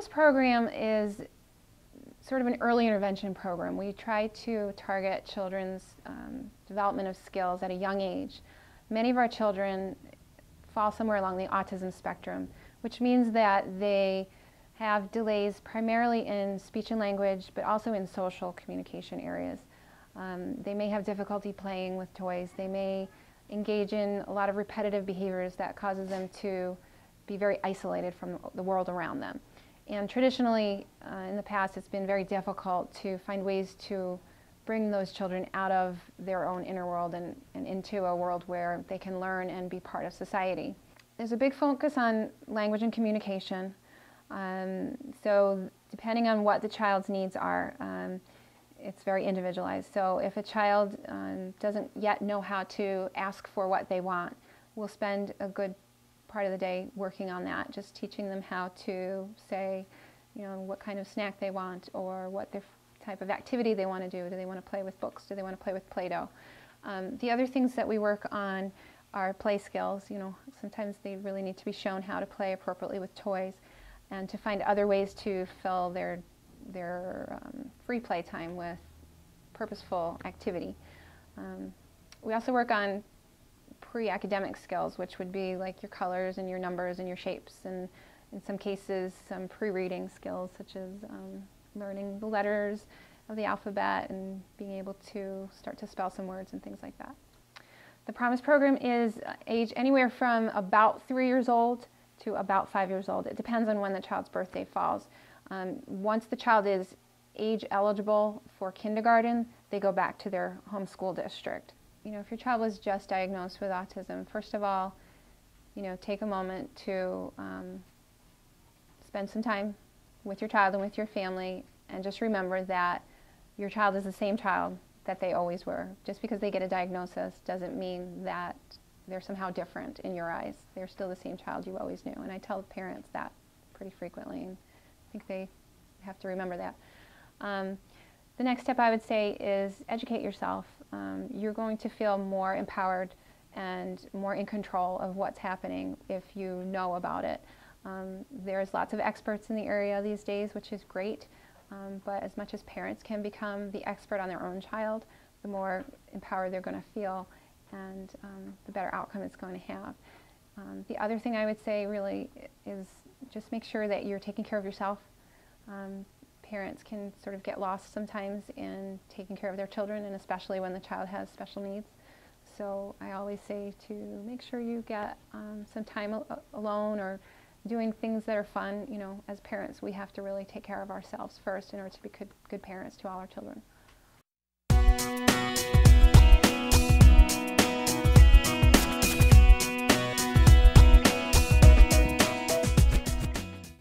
Promise program is sort of an early intervention program. We try to target children's development of skills at a young age. Many of our children fall somewhere along the autism spectrum, which means that they have delays primarily in speech and language, but also in social communication areas. They may have difficulty playing with toys. They may engage in a lot of repetitive behaviors that causes them to be very isolated from the world around them. And traditionally, in the past, it's been very difficult to find ways to bring those children out of their own inner world and into a world where they can learn and be part of society. There's a big focus on language and communication. So depending on what the child's needs are, it's very individualized. So if a child doesn't yet know how to ask for what they want, we'll spend a good part of the day working on that, just teaching them how to say, what kind of snack they want or what their type of activity they want to do. Do they want to play with books? Do they want to play with Play-Doh? The other things that we work on are play skills. Sometimes they really need to be shown how to play appropriately with toys, and to find other ways to fill their free play time with purposeful activity. We also work on pre-academic skills, which would be like your colors and your numbers and your shapes, and in some cases some pre-reading skills such as learning the letters of the alphabet and being able to start to spell some words and things like that. The Promise program is age anywhere from about 3 years old to about 5 years old. It depends on when the child's birthday falls. Once the child is age eligible for kindergarten, they go back to their home school district. If your child was just diagnosed with autism, first of all, take a moment to spend some time with your child and with your family, and just remember that your child is the same child that they always were. Just because they get a diagnosis doesn't mean that they're somehow different in your eyes. They're still the same child you always knew. And I tell parents that pretty frequently, and I think they have to remember that. The next step I would say is educate yourself. You're going to feel more empowered and more in control of what's happening if you know about it. There's lots of experts in the area these days, which is great, but as much as parents can become the expert on their own child, the more empowered they're going to feel, and the better outcome it's going to have. The other thing I would say really is just make sure that you're taking care of yourself. Parents can sort of get lost sometimes in taking care of their children, and especially when the child has special needs. So I always say to make sure you get some time alone or doing things that are fun. As parents, we have to really take care of ourselves first in order to be good parents to all our children.